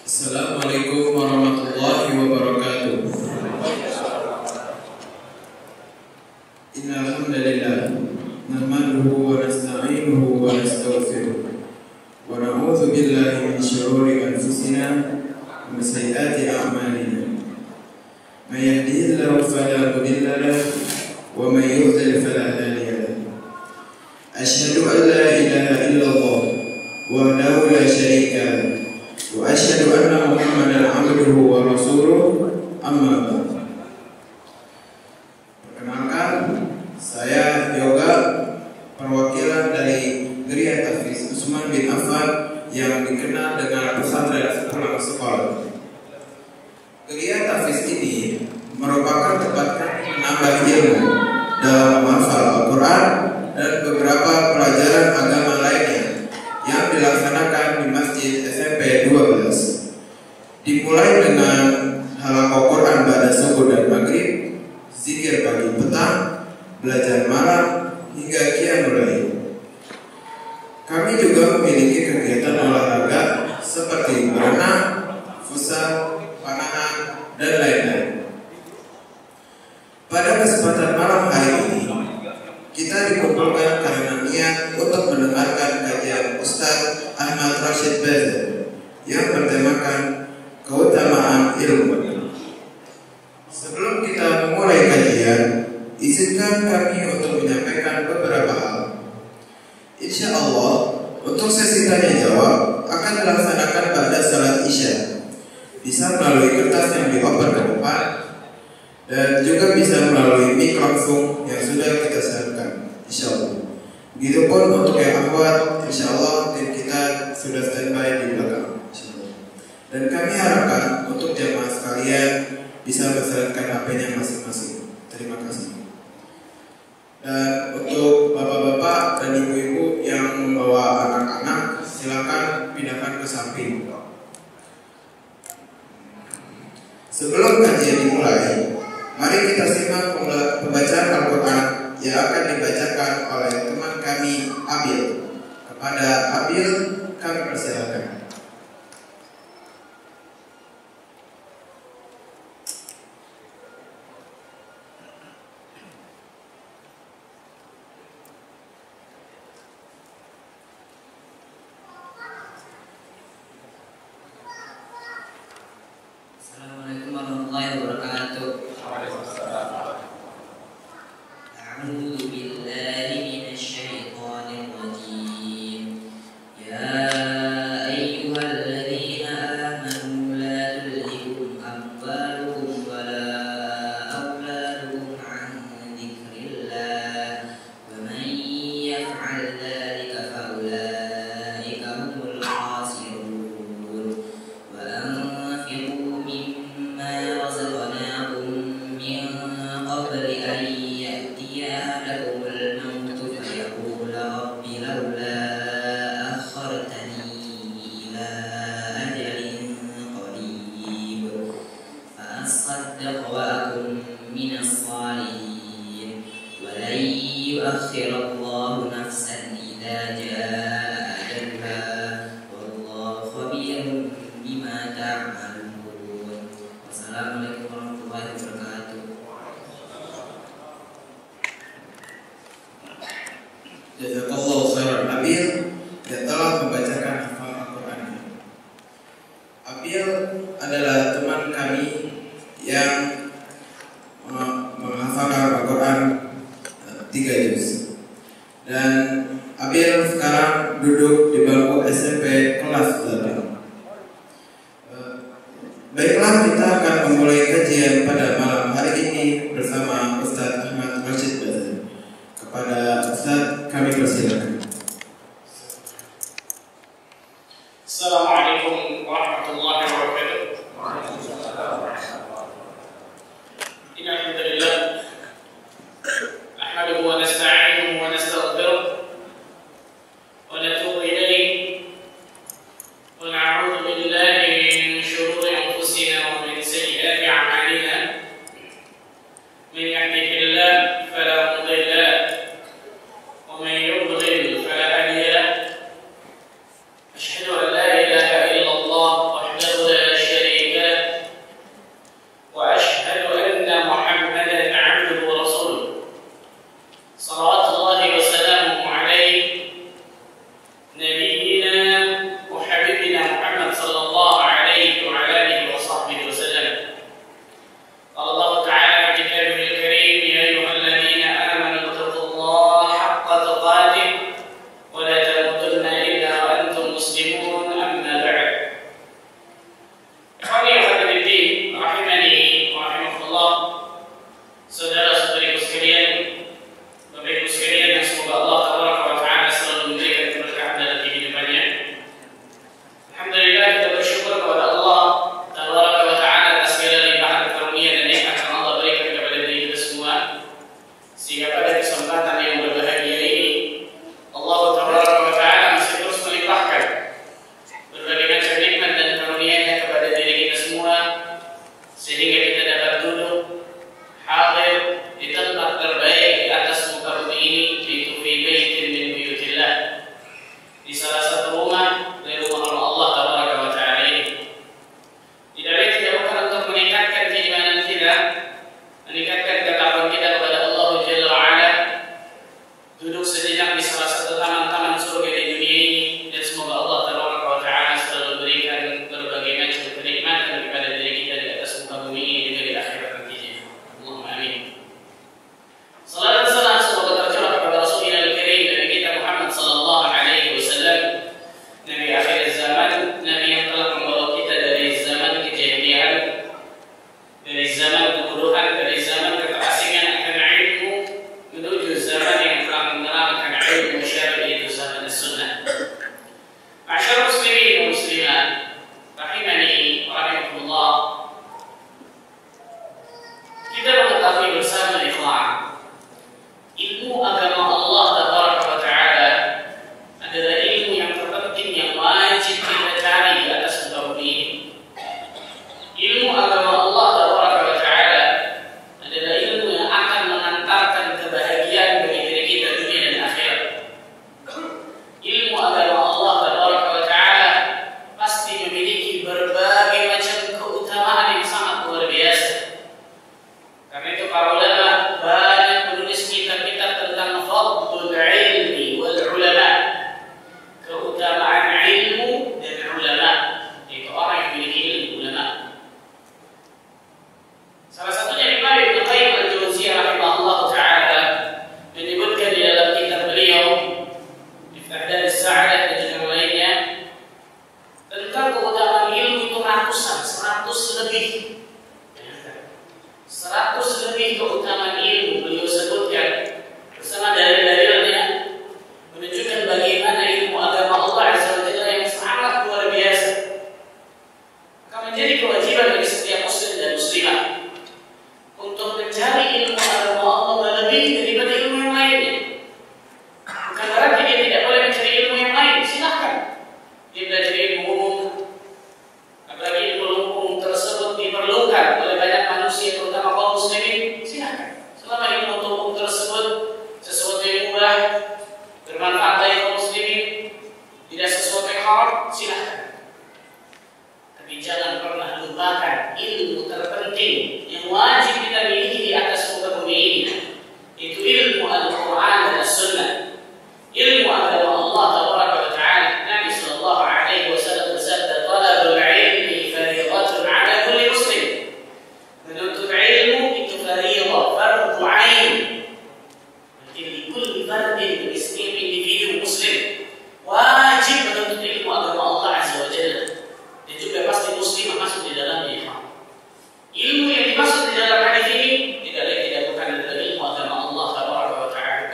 Assalamualaikum warahmatullahi wabarakatuh. Innal hamdalillah nahmaduhu wa nasta'inuhu wa nastaghfiruh wa na'udzu billahi min shururi anfusina wa min sayyiati a'malina. May yahdihillahu fala mudilla lahu wa may yudlil fala hadiya lahu. Asyhadu an la ilaha illallah wahdahu la syarika lahu wa asyhadu anna Muhammadan abduhu wa rasuluh, amma ba'd. Perkenalkan, saya Yoga, perwakilan dari Geria Hafiz Utsman bin Affan yang dikenal dengan pesantren pulang sekolah. Geria Hafiz ini merupakan tempat menambah ilmu dalam menghafal Al-Quran dan beberapa pelajaran agama lainnya yang dilaksanakan di Masjid SMP 12. Dimulai dengan halaqah Quran pada subuh dan maghrib, zikir pagi petang, belajar malam, hingga qiyamul lail. Kami juga memiliki kegiatan olahraga seperti berenang, futsal, panahan, dan lain-lain. Pada kesempatan malam hari ini, kita dikumpulkan karena niat untuk mendengarkan kajian Ustaz Ahmad Rashid Bazar yang bertemakan keutamaan ilmu. Sebelum kita memulai kajian, izinkan kami untuk menyampaikan beberapa hal. Insya Allah, untuk sesi tanya jawab akan dilaksanakan pada salat Isya. Bisa melalui kertas yang dioper ke depan dan juga bisa melalui mikrofon yang sudah kita siapkan, insya Allah. Begitupun untuk yang akhwat, insya Allah tim kita sudah standby di belakang, insya Allah. Dan kami harapkan untuk jamaah sekalian bisa berserahkan HP-nya masing-masing. Terima kasih. Dan untuk bapak-bapak dan ibu-ibu yang membawa anak-anak, silakan pindahkan ke samping. Sebelum kajian dimulai, mari kita simak pembacaan Al-Quran yang akan dibacakan oleh teman kami Abil. Kepada Abil kami persilakan. Assalamualaikum warahmatullahi wabarakatuh. أعوذ بالله من الشيطان الرجيم. يا أيها الذين آمنوا لا تلهكم أموالكم ولا أولادكم عن ذكر الله ومن يفعل ذلك فأولئك هم الخاسرون. وأنفقوا مما رزقناكم من قبل أن يأتي أحدكم الموت فيقول رب لولا أخرتني إلى أجل قريب فأصدق وأكن من الصالحين ولن يؤخر الله نفسا إذا جاء أجلها والله خبير بما تعملون. Wassalamualaikum warahmatullahi wabarakatuh. Jazakallahu khairan Abil yang telah membacakan hafal Al-Quran. Abil adalah teman kami yang menghafalkan Al-Quran 3 juz. Dan Abil sekarang duduk di bangku SMP kelas 8. Baiklah, kita akan memulai kajian pada malam hari ini bersama Ustaz Ahmad Rashid Bazar. Kepada Ustaz kami persilakan. Assalamualaikum warahmatullahi wabarakatuh. Innal hamdalillah nahmaduhu wa nasta'inuhu wa nastaghfiruh wa natubu ilayhi wa na'udzu billahi min shururi anfusina wa min sayyiati a'malina. Man yahdihillahu fala mudilla lahu wa man yudlil fala hadiya lahu. أشهد أن لا إله إلا الله وحده لا tentang keutamaan ilmu itu ratusan, 100 lebih. 100 lebih keutamaan ilmu beliau sebutkan bersama dalil-dalilnya menunjukkan bagaimana ilmu agama Allah Azza wa Jalla yang sangat luar biasa. Maka menjadi kewajiban bagi setiap muslim dan muslimah untuk mencari ilmu agama Allah lebih daripada ilmu yang lainnya. Bukan berarti dia tidak boleh mencari ilmu yang lain, silahkan. Dia belajar ilmu umum, apalagi ilmu umum tersebut diperlukan oleh banyak manusia, terutama kaum muslimin, silahkan. Selama ilmu umum tersebut sesuatu yang mubah, bermanfaat bagi kaum muslimin, tidak sesuatu yang haram, silahkan. Tapi jangan pernah lupakan ilmu terpenting yang wajib kita miliki di atas muka bumi ini, itu ilmu Al-Quran dan As-Sunnah, ilmu agama Allah Tabaraka wa Ta'ala. Nabi sallallahu alaihi wasallam bersabda, "Talabul ilmi fardhatun 'ala kulli muslim." Menuntut ilmu itu fardhah, fardhu 'ain. Jadi kulli fardin muslim, individu muslim wajib menuntut ilmu agama Allah Azza wa Jalla. Dan juga pasti muslim masuk di dalamnya. Ilmu yang dimaksud di dalam hadis ini tidak bukan ilmu agama Allah Tabaraka wa Ta'ala.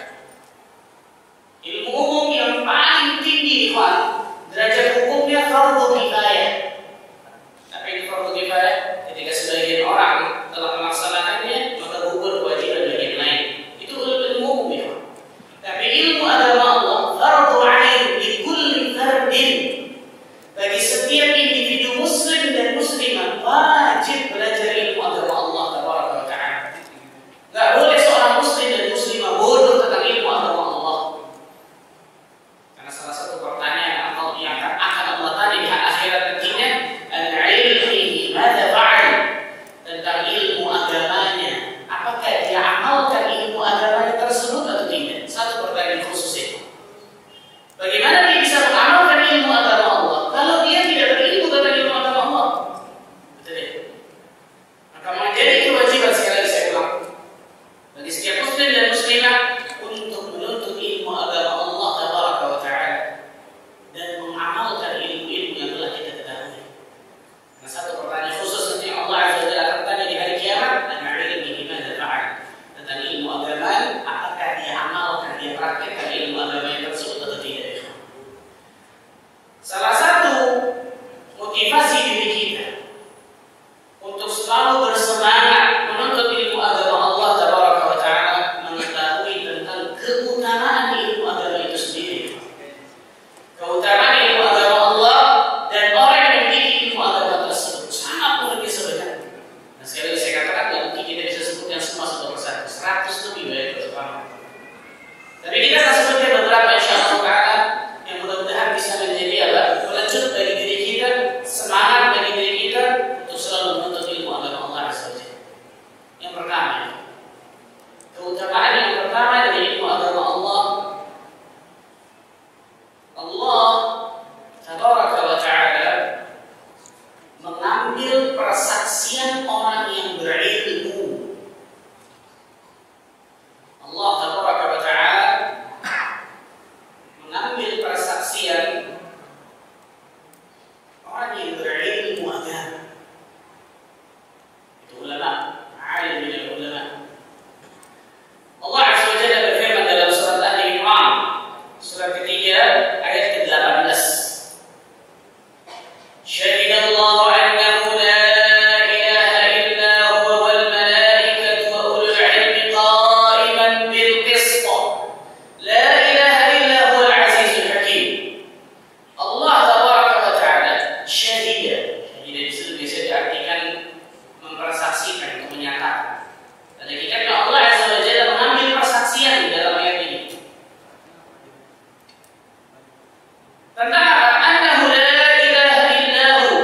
Ilmu umum yang paling tinggi, derajat hukumnya fardhu kifayah. Tapi ini fardhu kifayah ketika sebagian orang telah melaksanakannya, maka gugur kewajiban bagi yang lain. Itu ilmu umum ya. Tapi ilmu agama Allah fardhu 'ain li kulli fardin. Bagi setiap individu muslim dan muslimah wajib belajar ilmu agama Allah Tabaraka wa Ta'ala. Enggak boleh seorang muslim dan muslimah bodoh tentang ilmu agama Allah. Karena salah satu pertanyaan yang akan Allah tanya di akhirat nantinya, al-ilmi madza fa'al, tentang ilmu agamanya, apakah dia amalkan ilmu agamanya tersebut atau tidak? Satu pertanyaan khusus itu. Bagaimana dia bisa mengamalkan ilmu agama Allah kalau dia tidak berilmu tentang ilmu agama Allah? Betul ya? Maka menjadi kewajiban, sekali lagi saya ulang, bagi setiap muslim dan muslimah untuk menuntut ilmu agama Allah Tabaraka wa Ta'ala dan mengamalkan ilmu-ilmu yang telah kita ketahui. Nah, satu pertanyaan khusus nanti Allah Azza wa Jalla akan tanya di hari kiamat, al-ilmi madza fa'al, tentang ilmu agama, apakah dia amalkan, dia praktekkan ilmu agama yang tersebut atau tidak. Salah satu motivasi diri kita untuk selalu bersemangat menuntut ilmu agama Allah Tabaraka wa Ta'ala, mengetahui tentang keutamaan ilmu agama itu sendiri. Keutamaan ilmu agama Allah dan orang yang memiliki ilmu agama tersebut sangat luar biasa banyak. Nah, sekali lagi saya katakan, tidak mungkin kita bisa sebutkan semua satu persatu, 100 lebih banyak bersama. Tapi kita akan sebutkan beberapa insyaallah ta'ala yang mudah-mudahan bisa menjadi pelecut bagi diri kita, semangat bagi diri kita untuk selalu menuntut ilmu agama Allah Azza wa Jalla. Yang pertama, keutamaan yang pertama dari ilmu agama Allah, Allah Tabaraka wa Ta'ala mengambil persaksian orang yang berilmu. Allah Tabaraka wa Ta'ala mengambil persaksian orang yang berilmu agama. Itu ulama, alim min ulama. Allah Azza wa Jalla berfirman dalam surat Al-Imran, surat ketiga ayat ke-18. Syahidallahu annahu la ilaha illa huwa wal malaikatu wa ulul ilmi qa'iman bil qist. La ilaha illa huwa al-azizul hakim. Allah Tabaraka wa Ta'ala syahida. Syahida itu bisa diartikan mempersaksikan atau menyatakan. Dan hakikatnya Allah Azza wa Jalla mengambil persaksian di dalam ayat ini. Tentang annahu la ilaha illa hu,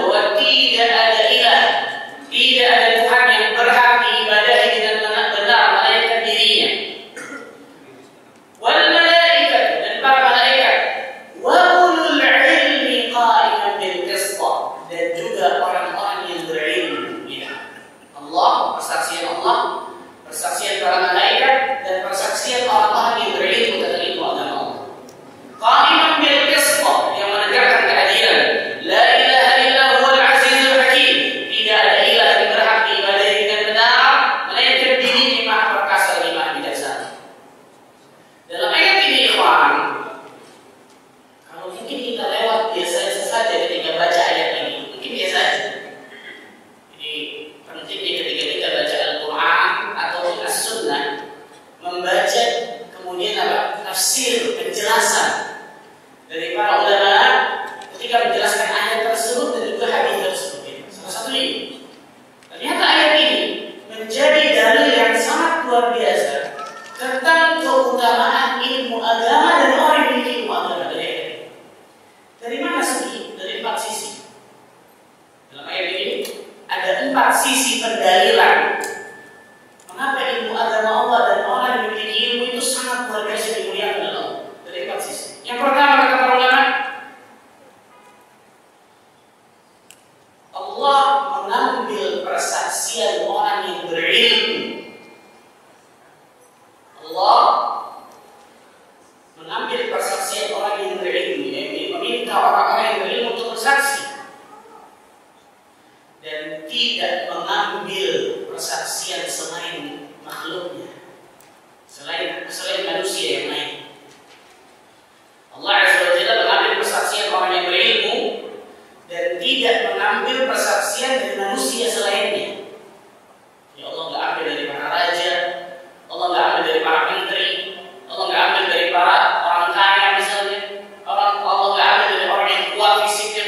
tersebut dan juga hadis tersebut. Salah satu ini. Ternyata ayat ini menjadi dalil yang sangat luar biasa tentang keutamaan ilmu agama dan orang yang memiliki ilmu agama dari ayat ini. Dari mana segi? Dari 4 sisi. Dalam ayat ini ada 4 sisi pendalilan mengapa ilmu agama Allah dan orang yang memiliki ilmu itu sangat luar biasa dimuliakan oleh Allah. Dari 4 sisi. Yang pertama kata para ulama, Allah mengambil persaksian orang yang berilmu. Allah mengambil persaksian orang yang berilmu, yaitu meminta orang-orang yang berilmu untuk bersaksi, dan tidak mengambil persaksian selain makhluknya, selain manusia yang lain. Allah Azza wa Jalla mengambil persaksian orang yang berilmu dan tidak mengambil persaksian dari manusia selainnya. Ya Allah nggak ambil dari para raja, Allah nggak ambil dari para menteri, Allah nggak ambil dari para orang kaya misalnya, Allah nggak ambil dari orang yang kuat fisiknya,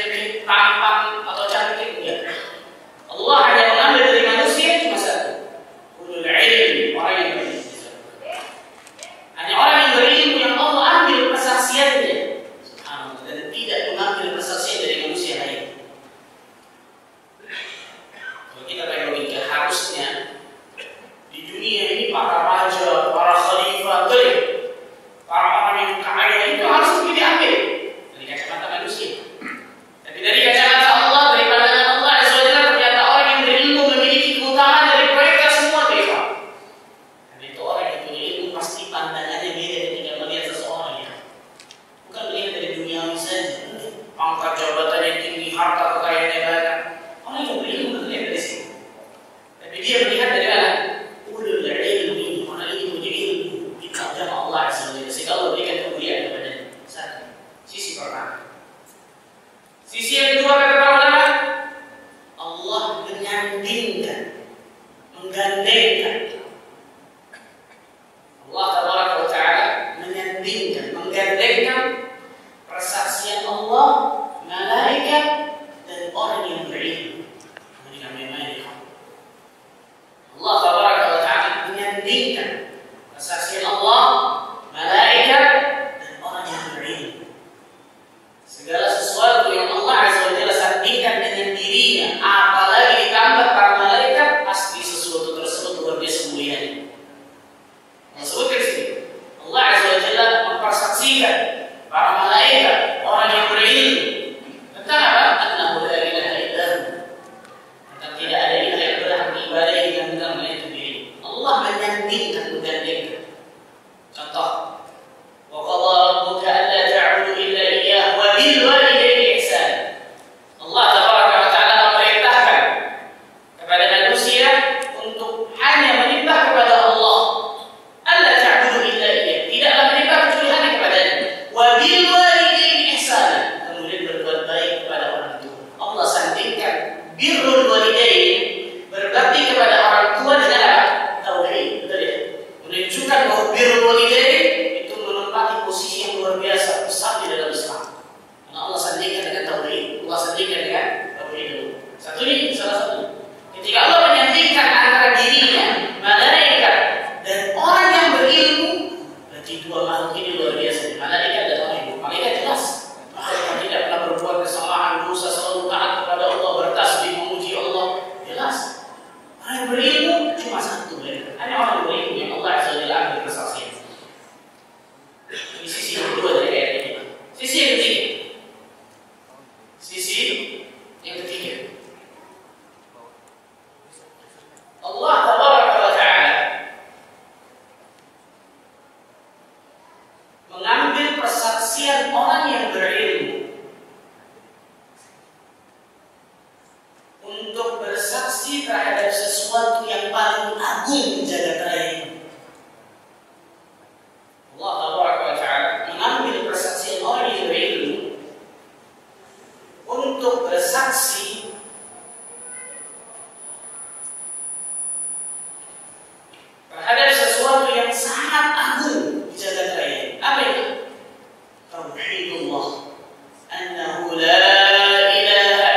tampan atau cantik, enggak. Allah hanya mengambil dari manusia cuma satu, ulul ilmi, orang yang berilmu. Hanya orang yang berilmu yang Allah ambil persaksiannya, dan tidak mengambil persaksian dari manusia lain. Kalau kita pakai logika, harusnya di dunia ini para raja, para khalifah, para orang yang kaya itu harus diambil dari kacamata manusia. Tapi dari kacamata Allah, dari pandangan Allah Azza wa Jalla, ternyata orang yang berilmu memiliki keutamaan dari mereka semua beda. Karena itu orang yang punya ilmu pasti pandangannya beda ketika melihat seseorang ya. Bukan melihat dari dunia saja, pangkat jabatan yang tinggi, harta kekayaan yang banyak. Orang yang berilmu melihat dari sini. Tapi dia melihat dari mana? Ulul ilmi, orang ini punya ilmu di agama Allah Azza wa Jalla, sehingga Allah berikan kemuliaan kepadanya. Satu, sisi pertama. Sisi yang kedua kata para ulama, Allah menyandingkan, menggandengkan. Allah Tabaraka wa Ta'ala menyandingkan, menggandengkan persaksian Allah, malaikat dan orang yang berilmu. Allah Tabaraka wa Ta'ala menyandingkan persaksian Allah, malaikat dan orang yang berilmu. Segala sesuatu yang Allah Azza wa Jalla sandingkan dengan dirinya, apalagi ditambah para malaikat, pasti sesuatu tersebut luar biasa mulianya. Sebutkan sini, Allah Azza wa Jalla mempersaksikan para malaikat, orang yang berilmu tentang apa? Annahu la ilaha illallah, tentang tidak ada ilah yang berhak diibadahi dengan benar melainkan diri. Allah menyandingkan, menggandengkan. Contoh, wa qadha rabbuka alla ta'budu illa iyyah wa bil walidayni ihsan. Allah Tabaraka wa Ta'ala memerintahkan kepada manusia untuk hanya menyembah kepada Allah. Alla ta'budu illa iyyah, tidaklah menyembah kecuali hanya kepadanya. Wa bil walidayni ihsan, kemudian berbuat baik kepada orang tua. Allah sandingkan birrul walidain, berbakti kepada orang tua dengan apa? Tauhid, betul ya? Menunjukkan bahwa birrul walidain itu menempati posisi yang luar biasa besar di dalam Islam. Karena Allah sandingkan dengan tauhid, Allah sandingkan dengan tauhid dulu. Satu ini salah satu. Ketika Allah menyandingkan antara dirinya, malaikat dan orang yang berilmu, berarti dua makhluk ini luar biasa. Malaikat dan orang yang malaikat jelas makhluk yang tidak pernah berbuat kesalahan, dosa, selalu taat kepada Allah, bertasbih memuji Allah, jelas. Orang yang berilmu cuma satu, hanya orang yang berilmu yang Allah Azza wa Jalla ambil persaksian. Ini sisi yang kedua dari ayat ini. Sisi yang ketiga. Sisi yang ketiga. Allah Tabaraka wa Ta'ala mengambil persaksian orang yang berilmu untuk bersaksi terhadap sesuatu yang paling agung jagat raya ini. Allah Tabaraka wa Ta'ala mengambil persaksian orang yang berilmu untuk bersaksi terhadap sesuatu yang sangat agung di jagat raya. Apa itu? Tauhidullah, annahu la ilaha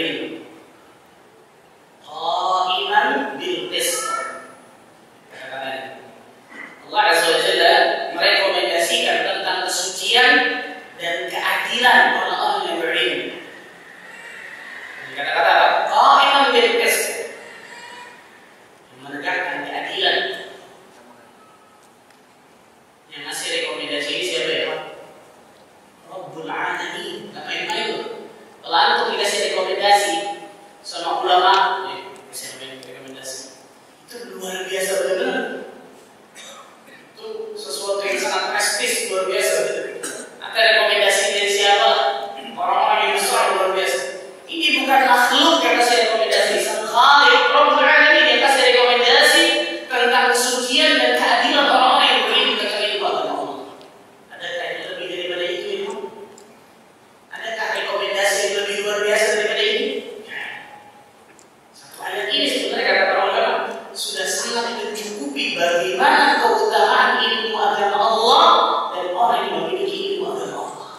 ilm. Qa'iman bil qist. Allah Azza wa Jalla merekomendasikan tentang kesucian dan keadilan orang-orang yang berilmu. Kata-kata apa? Qa'iman bil qist. Menegakkan keadilan. Yang ngasih rekomendasi ini siapa ya? Rabbul Alamin. Gak main-main loh. Kalau antum dikasih rekomendasi sama ulama, bisa main rekomendasi. Itu luar biasa benar-benar. Itu sesuatu yang sangat prestis, luar biasa benar. Ada rekomendasi dari siapa? Orang-orang yang besar, luar biasa. Ini bukan makhluk yang kasih rekomendasi, sang Khaliq Rabbul Alamin yang kasih rekomendasi tentang kesucian dan keadilan orang-orang yang berilmu tentang ilmu agama Allah. Adakah yang lebih daripada itu ilmu? Adakah rekomendasi yang lebih luar biasa daripada ini? Satu ayat ini sebenarnya kata para ulama sudah sangat mencukupi bagaimana keutamaan ilmu agama Allah dan orang yang memiliki ilmu agama Allah.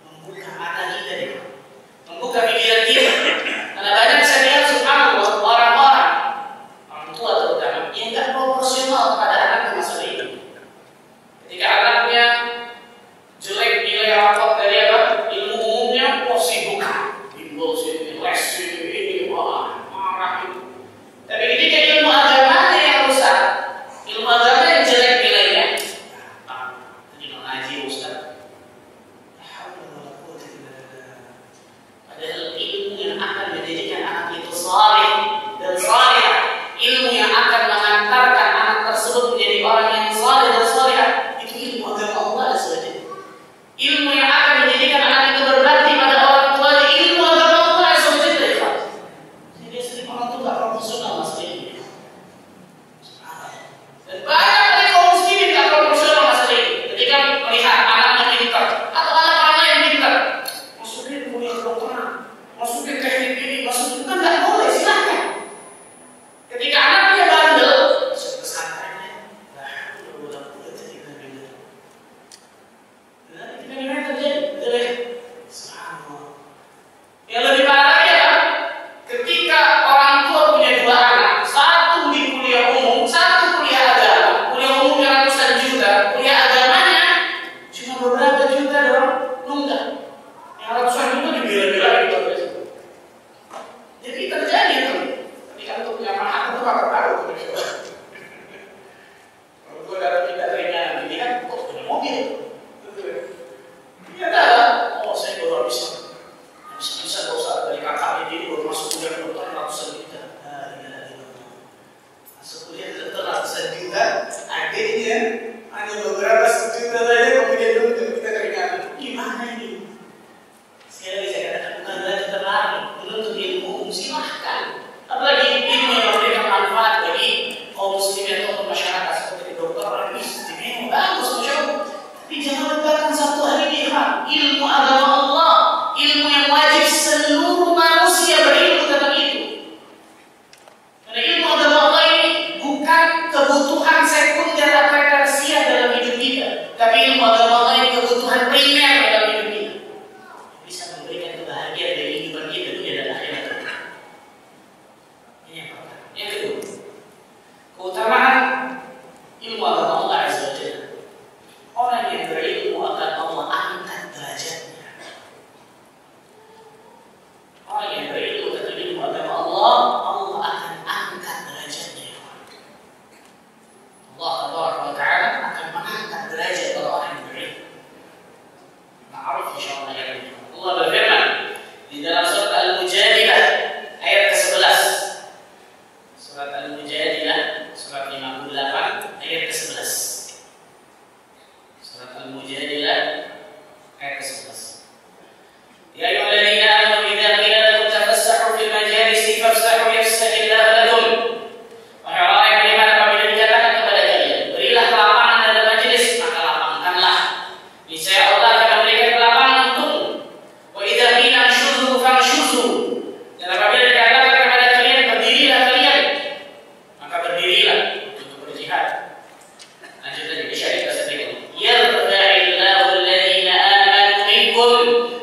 Membuka mata kita deh, membuka pikiran kita. Karena banyak saya lihat subhanallah orang-orang tua terutama yang tidak proporsional kepada anaknya masalah ini. Ketika anaknya jelek nilai rapot dari apa? Ilmu umumnya, sibuk, bimbel sini, les ini, wah marah itu. Tapi ketika ilmu agamanya yang rusak, ilmu agama yang jelek nilainya, jadi mengaji Ustaz. Padahal ilmu yang akan menjadikan anak itu saleh dan salihah, ilmu yang akan mengantarkan anak tersebut menjadi orang yang saleh dan salihah, itu ilmu agama Allah Azza wa Jalla. Ilmu yang akan menjadikan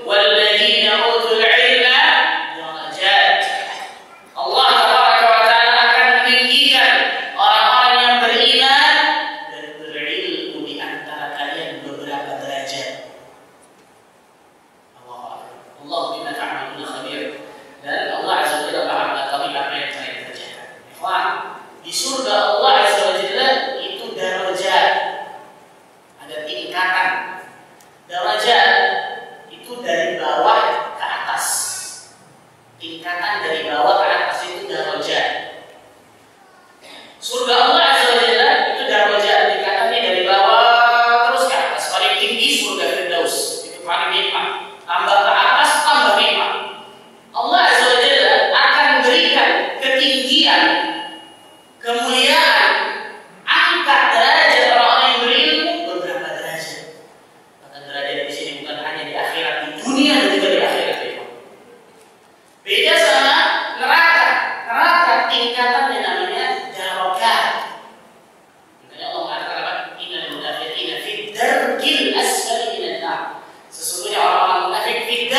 walladzina utul ilma darajat. Allah Taala akan meninggikan orang-orang yang beriman dan berilmu di antara kalian beberapa derajat. Allah bima ta'maluna khabir. Dan Allah Azza wa Jalla Maha mengetahui apa yang kalian kerjakan. Ikhwan, di surga Allah Azza wa Jalla itu darajat. Ada tingkatan. Darajat itu dari bawah ke atas. Tingkatan dari bawah ke atas itu darajat. Surga Allah Azza wa Jalla itu darajat, tingkatannya dari bawah terus ke atas. Paling tinggi surga Firdaus, itu paling nikmat. Tambah ke atas tambah nikmat. Allah Azza wa Jalla akan berikan ketinggian, kemuliaan, angkat derajat orang-orang yang berilmu beberapa derajat. Maka derajat di sini bukan hanya di akhirat, di dunia dan juga di akhirat. Beda sama neraka. Neraka tingkatannya namanya darajat. Makanya Allah mengatakan apa? Innal munafiqina fid darkil asfali minan nar. Sesungguhnya orang-orang munafik fid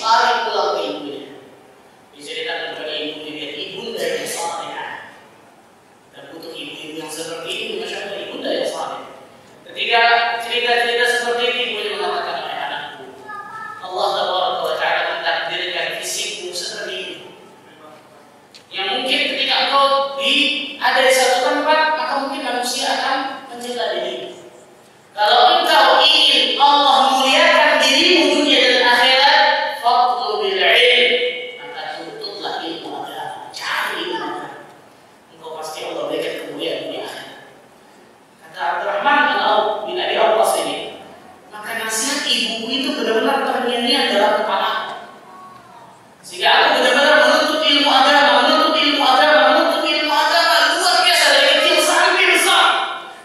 lari pulang ke ibunya. Diceritakan kepada ibunya, lihat ibunda yang salihah. Dan butuh ibu-ibu yang seperti ini, masya Allah, ibunda yang salih. Ketika cerita-cerita seperti ini, ibunya mengatakan, "Hai anakku, Allah Ta'ala mentakdirkan fisikmu seperti ini. Yang mungkin ketika engkau ada di satu tempat, maka mungkin manusia akan mencela dirimu. Kalau engkau ingin Allah muliakan dirimu dunia dan akhirat, fadlubil ilm, maka tuntutlah ilmu agama, cari ilmu agama. Engkau pasti Allah berikan kemuliaan dunia akhirat." Kata Abdurrahman bin Abi Awwas ini, maka nasihat ibuku itu benar-benar terngiang-ngiang dalam kepala. Sehingga aku benar-benar menuntut ilmu agama luar biasa dari kecil sampai besar.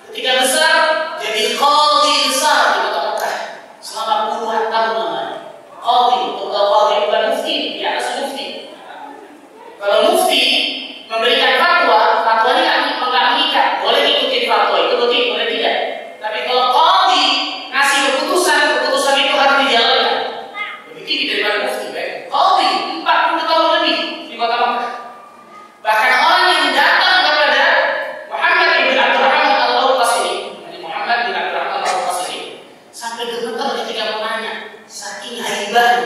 Ketika besar jadi qadhi besar di kota Mekah selama puluhan tahun lamanya. Qadhi bukan mufti, di atas mufti. Kalau mufti memberikan fatwa, fatwanya enggak mengikat, boleh ikuti fatwa itu, boleh tidak. Tapi kalau qadhi ngasih keputusan itu harus dijalankan. Lebih tinggi daripada mufti, qadhi 40 tahun lebih di kota Mekah. Bahkan orang yang datang kepada Muhammad bin Abdurrahman al-Qasiri, Muhammad bin Abdurrahman al-Qasiri, sampai gemetar ketika menanya, saking haiban,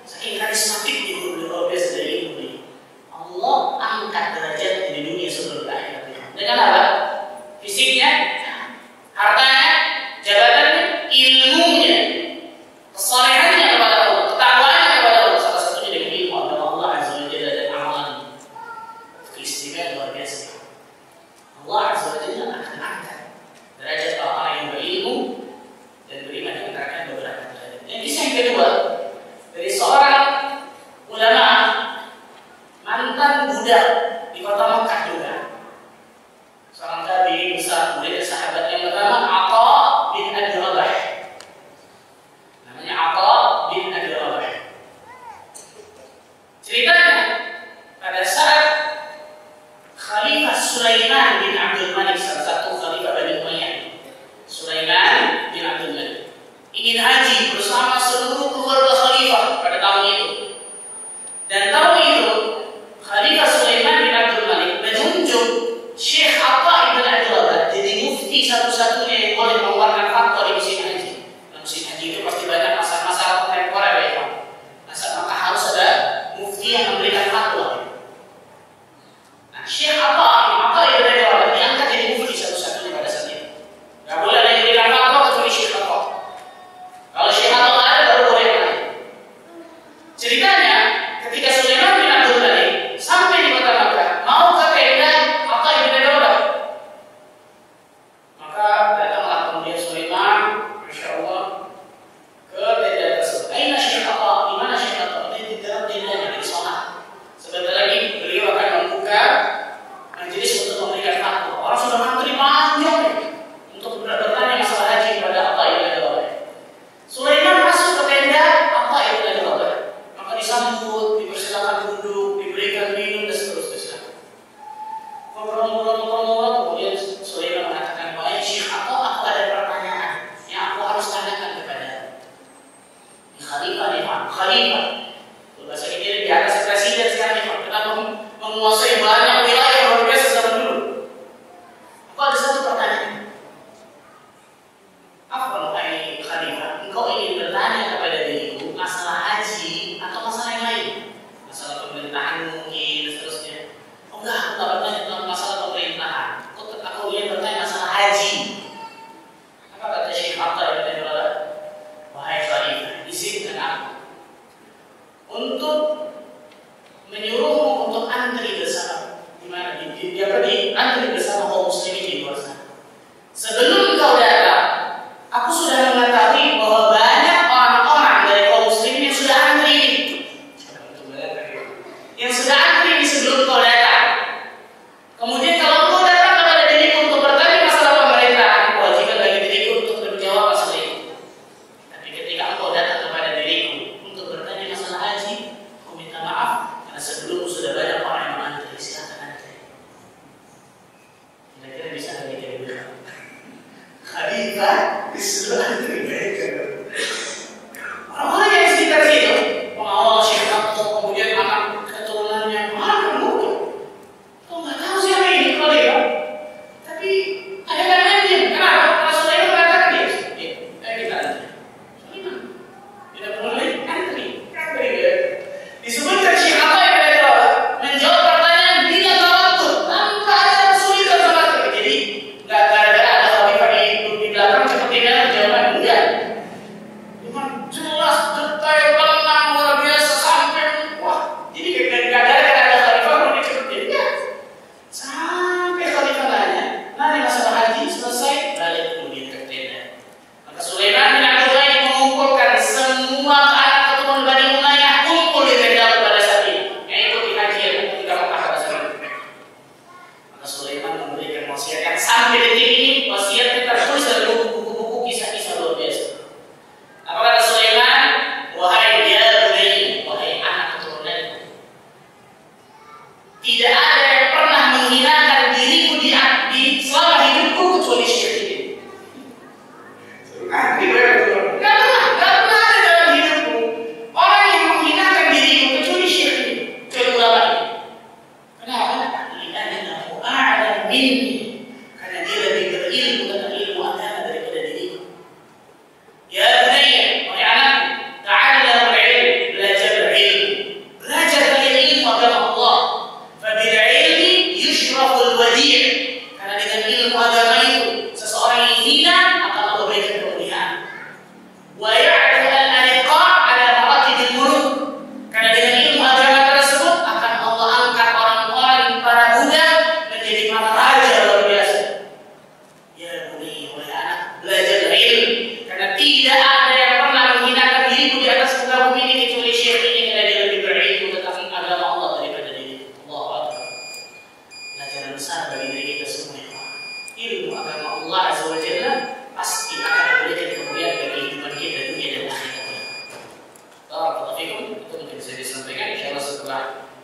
saking karismatik itu luar biasa dari ilmu ini. Allah angkat derajat di dunia sebelum akhirat. Dengan apa? Fisiknya, hartanya, jabatannya, ilmunya, kesalehannya kepada Allah, ketakwaannya kepada Allah. Salah satunya dengan ilmu agama Allah Azza wa Jalla dan amalan. Keistimewaan luar biasa. Allah Azza wa Jalla akan angkat derajat orang yang berilmu dan beriman, diantarakan beberapa derajat. Dan kisah yang kedua dari seorang ulama mantan budak di kota Mekah juga, seorang tabi'in besar, murid sahabat yang bernama Atha bin Abi Rabah. Namanya Atha bin Abi Rabah. Ceritanya pada saat Khalifah Sulaiman bin Abdul Malik, salah satu khalifah Bani Umayyah, Sulaiman bin Abdul Malik, ingin haji bersama seluruh keluarga khalifah pada tahun itu. Dan tahun itu Khalifah Sulaiman bin Abdul Malik menunjuk Syekh Atha bin Abi Rabah jadi mufti satu-satunya yang boleh mengeluarkan fatwa di musim haji. Nah, musim haji itu pasti banyak masalah-masalah kontemporer ya. Maka harus ada mufti yang memberikan fatwa. Nah, Syekh Atha bin Abi Rabah diangkat jadi mufti satu-satunya pada saat itu. Gak boleh ada yang memberikan fatwa kecuali Syekh Atha. Kalau Syekh Atha nggak ada, baru boleh yang lain. Ceritanya, ketika Sulaiman bin Abdul Malik sampai di kota Makkah, mau ke tenda Atha bin Abi Rabah, maka datanglah kemudian Sulaiman, masya Allah, ke tenda tersebut. Aina Syekh Atha? Di mana Syekh Atha? Ini di dalam tendanya, di sana. Sebentar lagi beliau akan membuka majelis untuk memberikan fatwa. Orang sudah ngantri panjang untuk bertanya masalah haji kepada Atha bin Abi Rabah. Sulaiman masuk ke tenda Atha bin Abi Rabah, maka disambut, dipersilakan duduk, diberikan minum dan seterusnya. Ngobrol-ngobrol, kemudian Sulaiman mengatakan, "Wahai Syekh Atha, aku ada pertanyaan yang aku harus tanyakan kepada Khalifah nih, Pak. Khalifah, bahasa ini di atas presiden sekarang nih, Pak. Kenapa menguasai banyak wilayah luar biasa zaman dulu? Aku ada satu pertanyaan. Apa wahai Khalifah? Engkau ingin bertanya kepada diriku masalah haji atau masalah yang lain? Masalah pemerintahan mungkin dan seterusnya. Oh enggak, aku tak bertanya tentang masalah pemerintahan. Aku ingin bertanya masalah haji. Apa kata Syekh Atha bin Abi Rabah? Wahai Khalifah, izinkan aku untuk menyuruhmu untuk antri bersama di mana di antri bersama kaum muslimin di luar sana. Sebelum kau datang, aku sudah mengetahui bahwa banyak orang-orang dari kaum muslimin yang sudah antri. Yang sudah antri sebelum kau datang. Kemudian kalau kau datang kepada diriku untuk bertanya masalah pemerintahan, kewajiban bagi diriku untuk menjawab masalah itu. Tapi ketika engkau datang kepada diriku untuk bertanya masalah haji, aku minta maaf karena sebelummu sudah banyak orang yang mengantri. Silakan antri.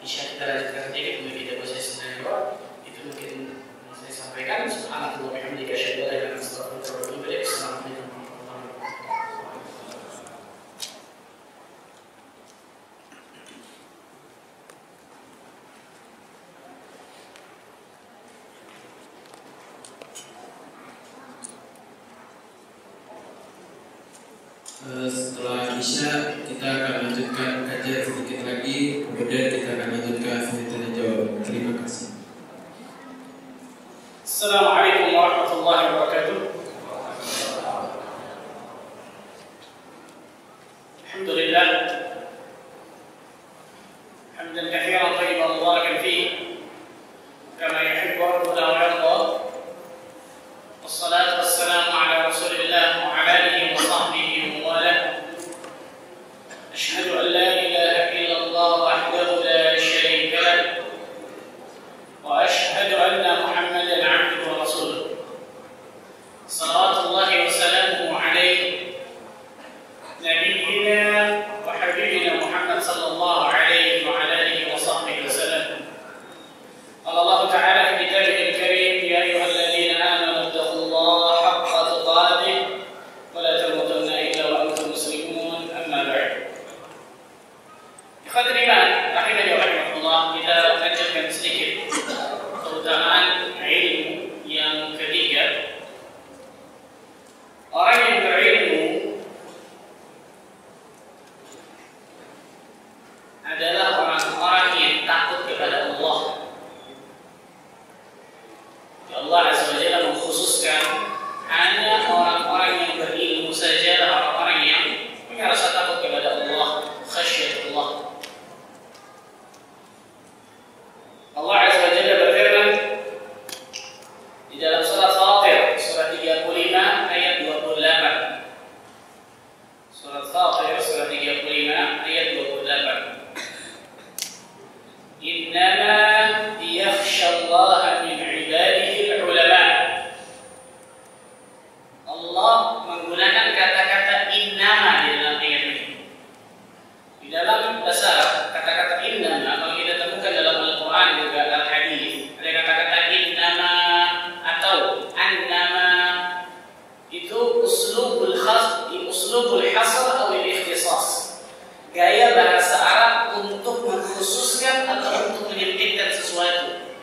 Bisa kita lanjutkan sedikit mungkin tidak bisa sebenarnya. Itu mungkin saya sampaikan. Subhanallah wa bihamdika asyhadu an la ilaha illa anta astaghfiruka wa atubu ilaik. Assalamualaikum. Setelah Isya kita akan lanjutkan kajian sedikit lagi, kemudian kita akan lanjutkan sesi tanya jawab. Terima kasih. Assalamualaikum warahmatullahi wabarakatuh. Alhamdulillah. Hamdan katsiran thayyiban mubarakan fihi kama yuhibbu rabbuna wa yarda. Wassalatu wassalamu ala Rasulillah wa ala alihi wa sahbihi. أشهد أن لا إله إلا الله وحده لا شريك له وأشهد أن محمدا عبده ورسوله صلوات الله وسلامه عليه نبينا وحبيبنا محمد صلى الله عليه وعلى آله وصحبه وسلم. قال الله تعالى في كتابه الكريم يا أيها الذين آمنوا اتقوا الله حق تقاته ولا تموتن إلا وأنتم مسلمون. أما بعد. Ikhwan-iman, rahimani wa rahimakumullah, kita lanjutkan sedikit keutamaan ilmu yang ketiga. Orang yang berilmu adalah orang-orang yang takut kepada Allah. Allah Azza wa Jalla mengkhususkan hanya orang-orang yang berilmu saja, orang-orang yang punya rasa takut kepada Allah, khasyatullah. Allah Azza wa Jalla berfirman di dalam surat Fatir, surat 35 ayat 28. Surat Fatir, surat 35 ayat 28. Innama yakhshallaha min ibadihi al-ulama. Allah menggunakan kata-kata innama di dalam ayat ini. Di dalam bahasa Arab, kata-kata innama kalau kita temukan dalam Al-Quran juga Al-Hadis, ada kata-kata innama atau annama. Itu uslubul khas, uslubul hasr atau ikhtisas. Gaya bahasa Arab untuk mengkhususkan atau untuk menyempitkan sesuatu.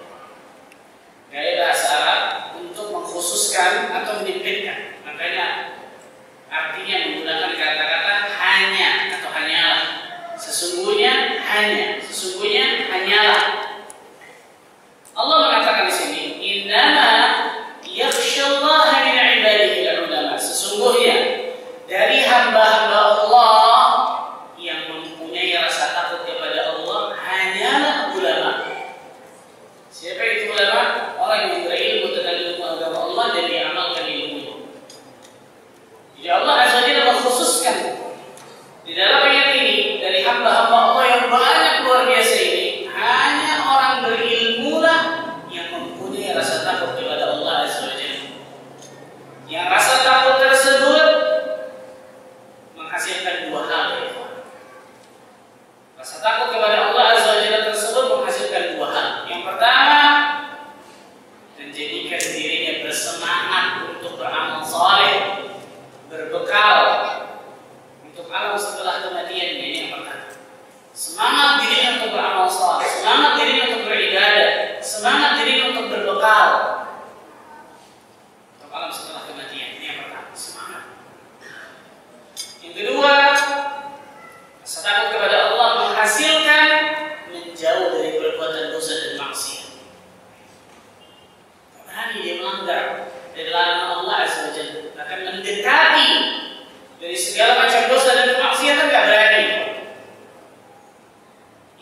Gaya bahasa Arab untuk mengkhususkan atau menyempitkan. Makanya artinya menggunakan kata-kata hanya atau hanyalah. Sesungguhnya hanya, sesungguhnya hanyalah. Allah mengatakan di sini, innama yakhshallaha min ibadihi al-ulama. Sesungguhnya dari hamba-hamba Allah yang mempunyai rasa takut kepada Allah hanyalah ulama. Siapa itu ulama? Orang yang berilmu tentang ilmu agama Allah dan diamalkan ilmunya. Jadi Allah Azza wa Jalla mengkhususkan di dalam ayat ini dari hamba-hamba Allah yang banyak luar biasa ini, hanya orang berilmu lah yang mempunyai rasa takut kepada Allah Azza wa Jalla. Yang rasa takut tersebut menghasilkan dua hal. Rasa takut kepada Allah Azza wa Jalla tersebut menghasilkan dua hal. Yang pertama, menjadikan dirinya bersemangat untuk beramal saleh, berbekal untuk alam setelah kematian. Ini yang pertama. Semangat dirinya untuk beramal saleh, semangat dirinya untuk beribadah, semangat dirinya untuk berbekal untuk alam setelah kematian. Ini yang pertama, semangat. Yang kedua, rasa takut kepada Allah menghasilkan menjauh dari perbuatan dosa dan maksiat. Berani dia melanggar dari larangan Allah Azza wa Jalla, akan mendekati dari segala macam dosa dan kemaksiatan, tidak berani.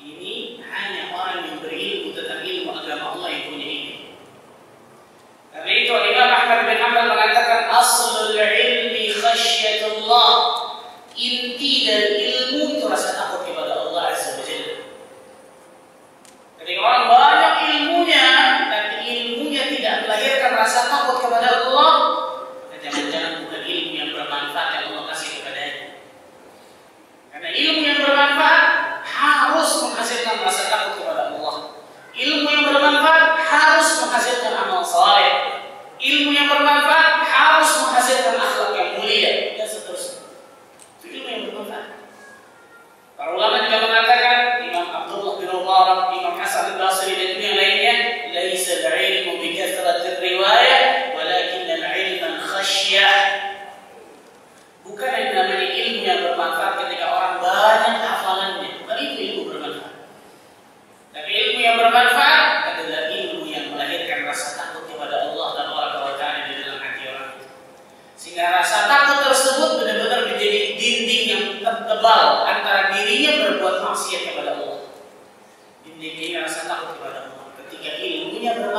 Ini hanya orang yang berilmu tentang ilmu agama Allah yang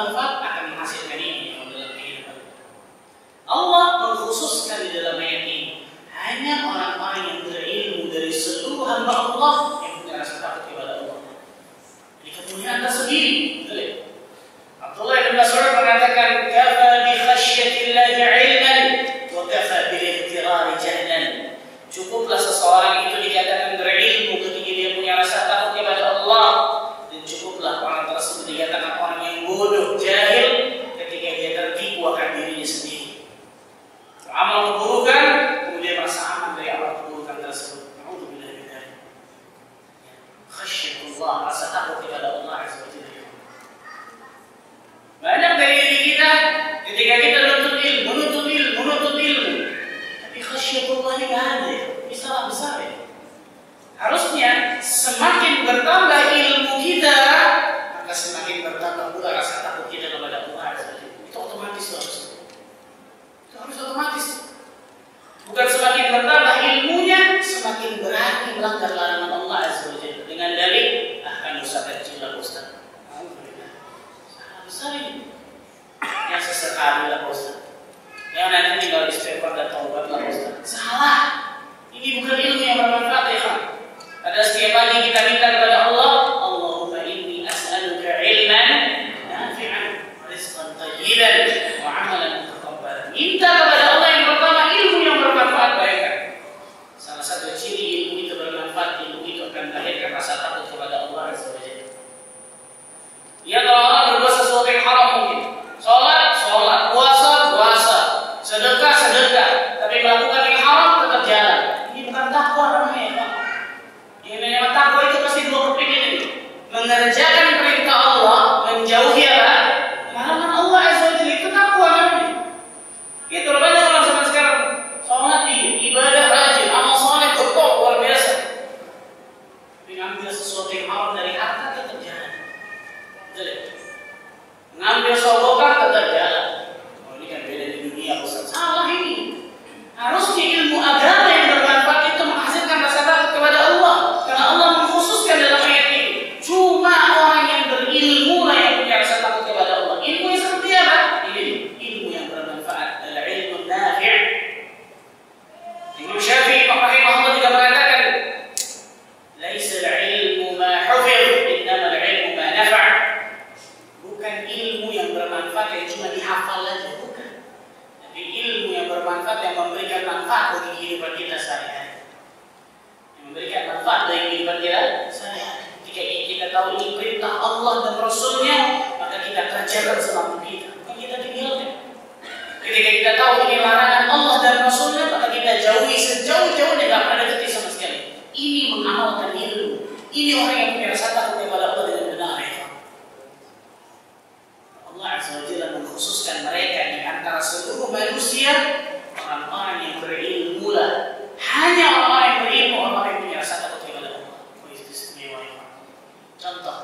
bermanfaat akan menghasilkan ini dalam kehidupan. Allah mengkhususkan di dalam ayat ini hanya orang-orang yang berilmu dari seluruh hamba Allah yang punya rasa takut kepada Allah. Jadi kemuliaan tersendiri. Abdullah bin Mas'ud mengatakan, "Kafa bi khasyatillahi 'ilman wa kafa bil ihtirari jahlan." Cukuplah seseorang itu dikatakan berilmu ketika dia punya rasa takut kepada Allah, dan cukuplah orang tersebut dikatakan orang yang bodoh, jahil ketika dia tertipu akan dirinya sendiri. Amal keburukan, kemudian merasa aman dari amal keburukan tersebut. Na'udzubillah min dzalik. Khasyatullah, rasa takut kepada Allah Azza wa Jalla. Banyak dari diri kita ketika kita menuntut ilmu, tapi khasyatullah ini nggak ada. Ini salah besar ya. Harusnya semakin bertambah ilmu kita, maka semakin bertambah pula rasa takut kita kepada Allah Azza wa Jalla. Itu otomatis harusnya. Itu harus otomatis. Bukan semakin bertambah ilmunya, semakin berani melanggar larangan Allah Azza wa Jalla dengan dalil kan dosa kecil lah Ustaz. Salah besar ini. Yang sesekali lah Ustaz. Yang nanti tinggal istighfar dan taubat lah Ustaz. Salah. Ini bukan ilmu yang bermanfaat ya kan. Pada setiap pagi kita minta kepada Allah, Allahumma inni as'aluka ilman nafi'an, rizqan thayyiban, wa amalan mutaqabbalan. Minta kepada Allah yang pertama ilmu yang bermanfaat baikkan. Salah satu ciri ilmu itu bermanfaat, ilmu itu akan melahirkan rasa takut kepada Allah Azza wa Jalla. Ya, kalau orang berbuat sesuatu yang haram mungkin, sholat, puasa, sedekah, tapi melakukan yang haram tetap jalan. Ini bukan takwa namanya, Pak. Yang namanya takwa itu pasti dua kepingin ini. Mengerjakan perintah Allah, menjauhi larangan Allah Azza wa Jalla, itu takwa namanya. Itu banyak orang zaman sekarang sholat ibadah rajin, amal soleh betul luar biasa. Tapi ngambil sesuatu yang haram dari harta tetap jalan. Ngambil sobokan tetap jalan. Oh, ini kan beda di dunia Ustaz. Salah ini. Harusnya ilmu agama yang bermanfaat itu menghasilkan rasa takut kepada Allah, karena Allah mengkhususkan dalam ayat ini. Cuma orang yang berilmu lah yang punya rasa takut kepada Allah. Ilmu yang seperti apa? Ini ilmu yang bermanfaat, adalah ilmu nafi'. Imam Syafi'i rahimahullah juga mengatakan, "Laisa al-ilmu ma hufidh, innama al-ilmu ma nafa'." Bukan ilmu yang bermanfaat yang cuma dihafal saja, bukan. Tapi ilmu yang bermanfaat yang memberikan manfaat bagi kehidupan kita sehari-hari. Yang memberikan manfaat bagi kehidupan kita sehari-hari. Jika kita tahu ini perintah Allah dan Rasulnya, maka kita kerjakan semampu kita, bukan kita tinggalkan. Ketika kita tahu ini larangan Allah dan Rasulnya, maka kita jauhi sejauh-jauhnya, tidak pernah dekati sama sekali. Ini mengamalkan ilmu. Ini orang yang punya rasa takut kepada Allah dengan benar. Allah Azza wa Jalla mengkhususkan mereka di antara seluruh manusia, orang-orang yang berilmu lah. Hanya orang-orang yang berilmu, orang-orang yang punya rasa takut kepada Allah. Itu istimewa. Contoh.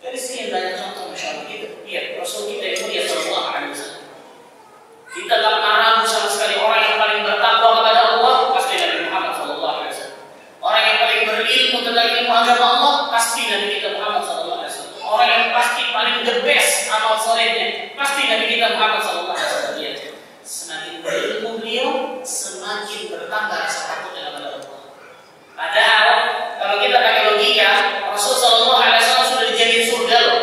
Dari sekian banyak contoh Masya Allah kita. Lihat Rasul kita itu dia sallallahu alaihi wasallam. Kita tak pernah ragu sama sekali orang yang paling bertakwa kepada Allah pasti Nabi Muhammad sallallahu alaihi wasallam. Orang yang paling berilmu tentang ilmu agama Allah pasti Nabi kita Muhammad sallallahu alaihi wasallam. Orang yang pasti paling the best amal solehnya pasti Nabi kita Muhammad sallallahu alaihi wasallam. Semakin berilmu beliau, semakin bertambah rasa takutnya kepada Allah. Padahal kalau kita pakai logika, Rasul sallallahu alaihi wasallam sudah dijamin surga loh.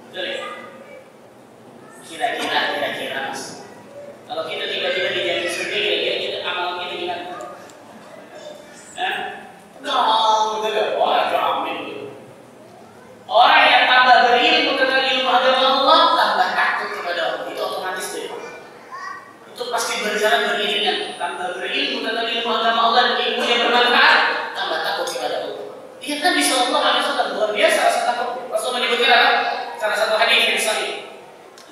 Betul ya? Kira-kira Mas. Kalau kita tiba-tiba dijamin surga, kira-kira amal kita gimana? Betul ya? Wah, amin. Orang yang tambah berilmu tentang ilmu agama Allah, tambah takut kepada Allah. Itu otomatis deh. Itu pasti berjalan beriringan. Tambah berilmu tentang ilmu agama Allah dan ilmu yang bermanfaat, tambah takut kepada Allah. Lihat Nabi sallallahu alaihi wasallam luar biasa rasa takut. Rasul menyebutkan apa? Salah satu hadis yang sahih.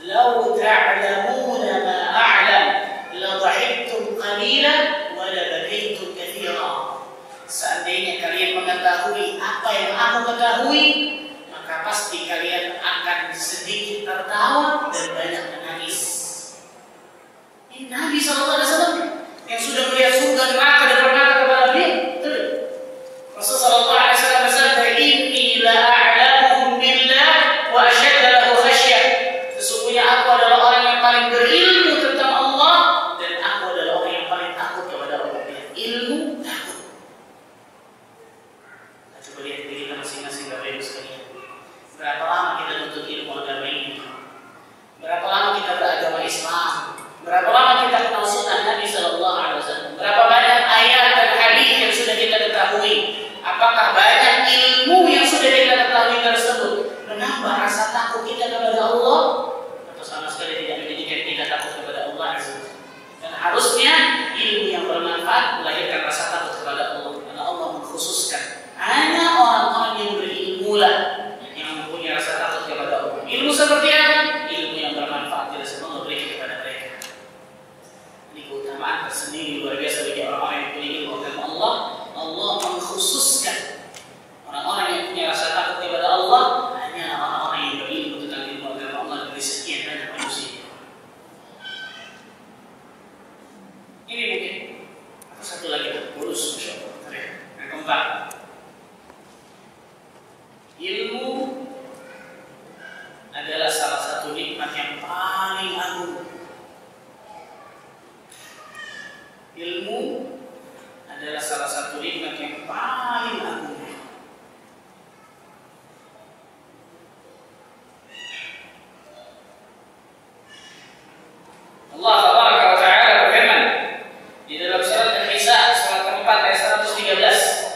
"Lau ta'lamuna ma a'lam, la dhahiktum qalilan wa la bakaytum katsiran." Seandainya kalian mengetahui apa yang aku ketahui, maka pasti kalian akan sedikit tertawa dan banyak menangis. Ini Nabi SAW yang sudah melihat surga neraka dan berkata kepada beliau. Rasulullah SAW bersabda, "Inni la a'lamuhum billah wa ashadda lahu Ilmu adalah salah satu nikmat yang paling agung. Ilmu adalah salah satu nikmat yang paling agung. Allah Tabaraka wa Ta'ala berfirman di dalam surat An-Nisa surat keempat ayat 113.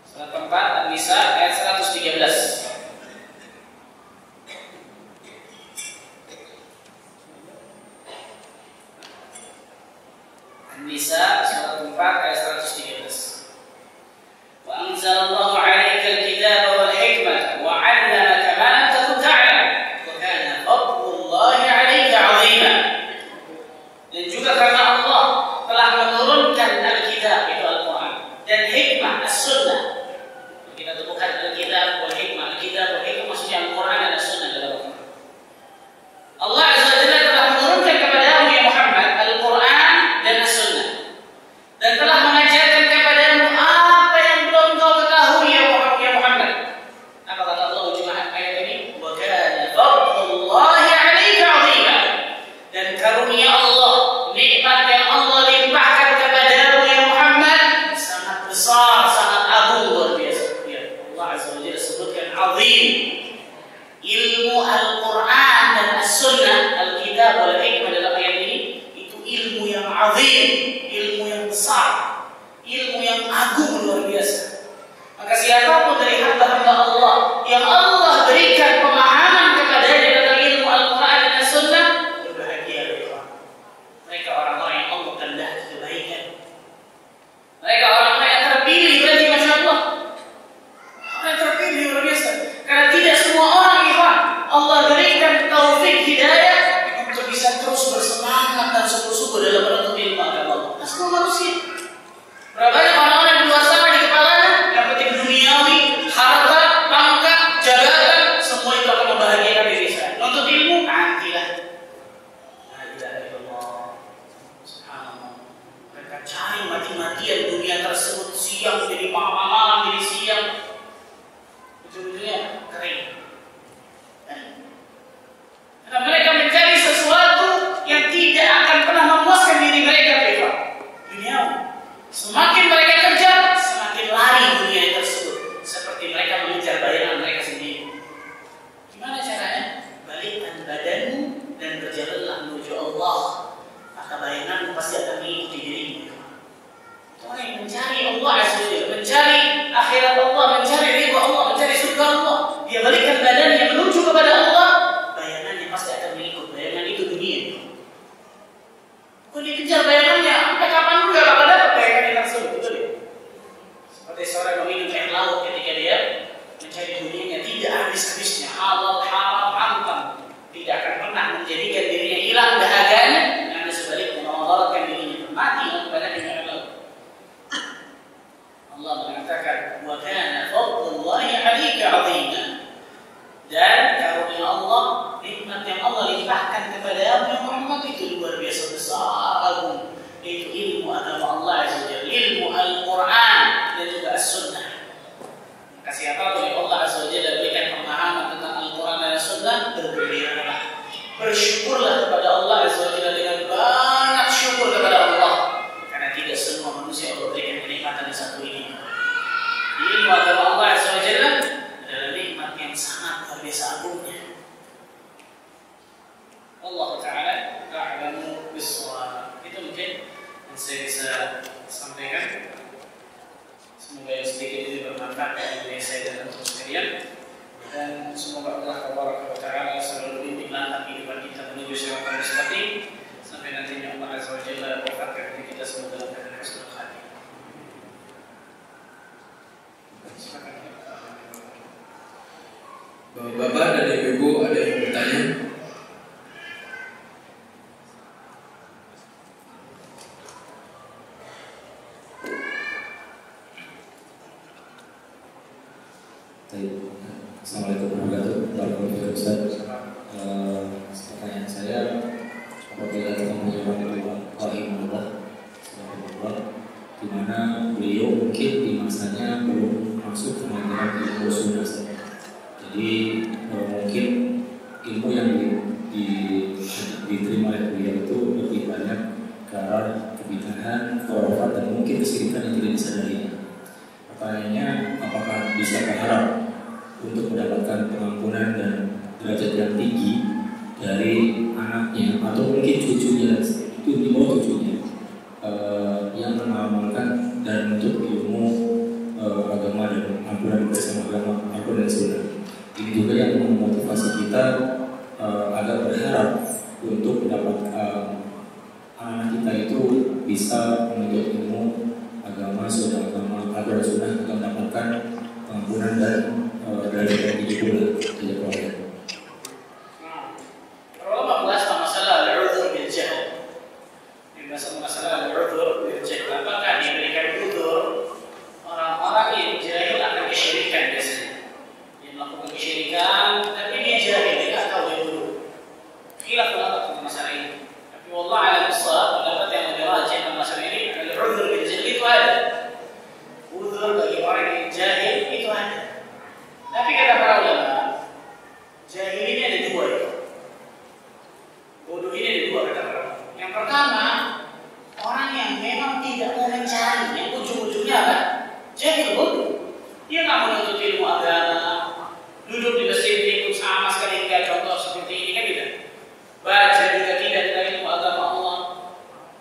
Surat keempat An-Nisa ayat 113. An-Nisa surat 4 ayat 113. Wa anzalallahu 'alaika al-kitaba wal hikmata wa 'allamaka ma lam takun ta'lam wa kana fadlullahi 'alaika 'azima. Dan juga karena Allah telah menurunkan al-kitab itu Al-Qur'an dan hikmah as-sunnah. Kita temukan al-kitab wal hikmah. Al-kitab wal hikmah maksudnya Al-Qur'an dan as-sunnah dalam Al-Qur'an. Allah Azza wa Jalla telah menurunkan kepadamu ya Muhammad Al-Qur'an dan as-sunnah dan telah mengajarkan kepadamu apa yang belum kau ketahui ya Muhammad. Apa kata Allah di ayat ini? Wa kana fadlullahi 'alaika 'azima. Dan karunia Allah, nikmat yang Allah limpahkan kepadamu ya Muhammad sangat besar, sangat agung, luar biasa. Ya, Allah Azza wa Jalla sebutkan azim. Ilmu Al-Qur'an dan as-sunnah, al-kitab wal hikmah dalam ayat ini itu ilmu yang azim, ilmu yang besar, ilmu yang agung, luar biasa. Maka siapapun dari hamba-hamba Allah yang Allah berikan pemahaman kepadanya tentang ilmu Al-Qur'an dan as-sunnah, berbahagia mereka. Mereka orang-orang yang Allah kehendaki kebaikan. Mereka orang-orang yang terpilih, berarti Masya Allah. Orang yang terpilih luar biasa. Karena tidak semua orang Allah berikan taufik hidayah untuk bisa terus bersemangat dan sungguh-sungguh dalam menuntut ilmu agama Allah. Nah, semua manusia. Berapa banyak orang-orang di luar sana di kepalanya yang penting duniawi, harta, pangkat, jabatan, semua itu akan membahagiakan diri saya. Menuntut ilmu, nantilah. La ilaha illallah. Subhanallah. Mereka cari mati-matian dunia tersebut, siang jadi malam jadi siang. Ujung-ujungnya kering. Karena mereka mencari sesuatu yang tidak akan pernah memuaskan diri mereka, duniawi. Semakin mereka kejar, semakin lari dunia tersebut. Seperti mereka mengejar bayangan mereka sendiri. Gimana caranya? Balikkan badanmu dan berjalanlah menuju Allah. Maka bayanganmu pasti akan mengikuti dirimu. Itu orang yang mencari Allah Azza wa Jalla, mencari akhirat Allah, mencari ridha Allah, mencari surga Allah. Dia balikkan badannya menuju kepada Allah. Pasti akan mengikut bayangan itu dunia. Kau dikejar bayangannya, sampai kapan juga bakal dapat bayangan yang tersebut, betul ya? Seperti seorang meminum air laut ketika dia mencari dunianya tidak habis-habisnya, halal, haram, haram, tidak akan pernah menjadikan dirinya hilang dahaganya, karena sebaliknya memudaratkan dirinya mati kepada air laut. Allah mengatakan, wa kana fadlullahi 'alaika 'azima. Dan karunia Allah, nikmat yang Allah limpahkan kepada Muhammad itu luar biasa besar agung. Itu ilmu agama Allah Azza wa Jalla, ilmu Al-Qur'an dan juga as-sunnah. Maka siapapun yang Allah Azza wa Jalla berikan pemahaman tentang Al-Quran dan as-sunnah, bergembiralah, bersyukurlah kepada Allah Azza wa Jalla dengan banyak syukur kepada Allah. Karena tidak semua manusia Allah berikan kenikmatan yang satu ini. Ilmu agama Allah Azza wa Jalla adalah nikmat yang sangat luar biasa agungnya. Allah Ta'ala a'lamu bis-shawab. Itu mungkin yang saya bisa sampaikan. Semoga yang sedikit ini bermanfaat bagi saya dan teman-teman sekalian. Dan semoga Allah Ta'ala selalu bimbing langkah kehidupan kita menuju siratal mustaqim sampai nantinya Allah Azza wa Jalla wafatkan diri kita semua dalam keadaan husnul khatimah. Bapak-bapak dan ibu-ibu ada yang bertanya? Assalamualaikum warahmatullahi wabarakatuh. Ustaz, pertanyaan saya, apabila kita menyebut Rahimahullah, di mana beliau mungkin di masanya belum masuk ke majalah harus sunnah. Jadi mungkin ilmu yang diterima oleh beliau itu lebih banyak ke arah kebidahan, khurafat, dan mungkin kesyirikan yang tidak disadarinya. Pertanyaannya, apakah bisa berharap untuk mendapatkan pengampunan dan derajat yang tinggi dari anaknya atau mungkin cucunya, itu di bawah cucunya yang mengamalkan dan untuk ilmu agama dan ampunan bersama agama, ampunan dan sunnah. Ini juga yang memotivasi kita agar berharap untuk mendapat anak kita itu bisa menuntut ilmu agama, sunnah agama, agama sunnah, akan mendapatkan pengampunan dan derajat yang tinggi pula. Tidak boleh. Kalau membahas masalah al-udhur bil jahl, masalah al-udhur bil jahl, apakah diberikan udhur orang-orang yang jahil akan kesyirikan biasanya, yang melakukan kesyirikan tapi dia jahil, dia tak tahu itu. Khilaf pendapat tentang masalah ini. Tapi wallah a'lam bissawab, pendapat yang lebih rajih tentang masalah ini, al-udhur bil jahl itu ada. Udhur bagi orang yang jahil itu ada. Tapi kata para ulama, jahil ini ada dua ya. Bodoh ini ada dua kata para ulama. Yang pertama, orang yang memang tidak mau mencari, yang ujung-ujungnya apa? Jahil bodoh. Dia nggak mau menuntut ilmu agama, duduk di masjid ikut sama sekali tidak, contoh seperti ini kan tidak. Baca juga tidak dari ilmu agama Allah.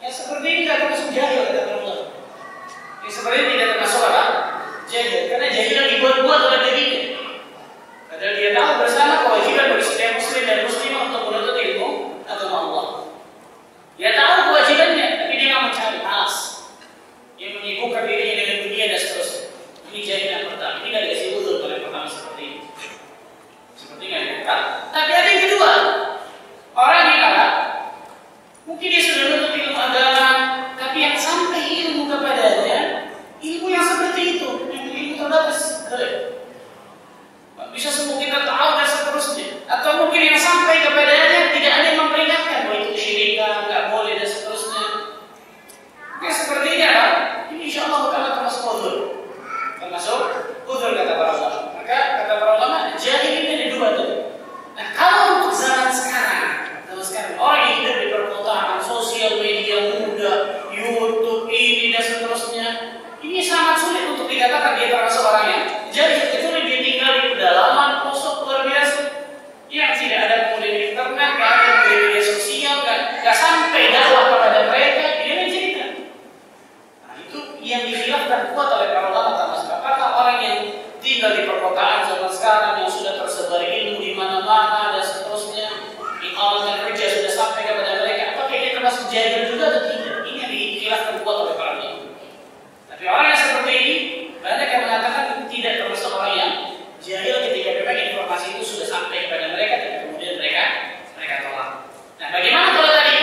Yang seperti ini tidak termasuk jahil kata para ulama. Yang seperti ini tidak termasuk apa? Jahil, karena jahil yang dibuat-buat oleh dirinya. Padahal dia tahu bersama kewajiban bagi setiap muslim dan muslimah untuk menuntut ilmu agama Allah. Dia tahu kewajibannya, tapi dia nggak mencari, malas. Dia menyibukkan dirinya dengan dunia dan seterusnya. Ini jahil yang pertama. Ini nggak dikasih uzur kalau yang pertama seperti ini. Seperti nggak ada. Tapi ada yang kedua, orang yang apa? Mungkin dia sudah menuntut ilmu agama, tapi yang sampai ilmu kepadanya, ilmu yang seperti itu, yang ilmu terbatas. Bisa semua kita tahu dan seterusnya. Atau mungkin yang sampai kepadanya tidak ada yang memperingatkan bahwa itu kesyirikan, nggak boleh dan seterusnya. Oke, seperti ini apa? Ini insya Allah bakal termasuk uzur. Termasuk uzur kata para ulama. Maka kata para ulama, jahil ini ada dua tuh. Nah, kalau untuk zaman sekarang orang yang hidup di perkotaan, sosial media muda, YouTube ini dan seterusnya, ini sangat sulit untuk dikatakan dia termasuk orang yang jahil. Kecuali dia tinggal di pedalaman, pelosok luar biasa, yang tidak ada kemudian internet, nggak ada media sosial, nggak sampai dakwah kepada mereka, dia mencerita. Nah, itu yang dikhilafkan kuat oleh para ulama termasuk. Apakah orang yang tinggal di perkotaan zaman sekarang yang sudah tersebar ilmu di mana-mana dan seterusnya, iqamah kerja sudah sampai kepada mereka, apakah ini termasuk jahil juga atau tidak? Ini yang dikhilafkan kuat oleh para ulama. Tapi orang yang seperti ini banyak yang mengatakan tidak termasuk orang yang jahil ketika memang informasi itu sudah sampai kepada mereka dan kemudian mereka tolak. Nah, bagaimana kalau tadi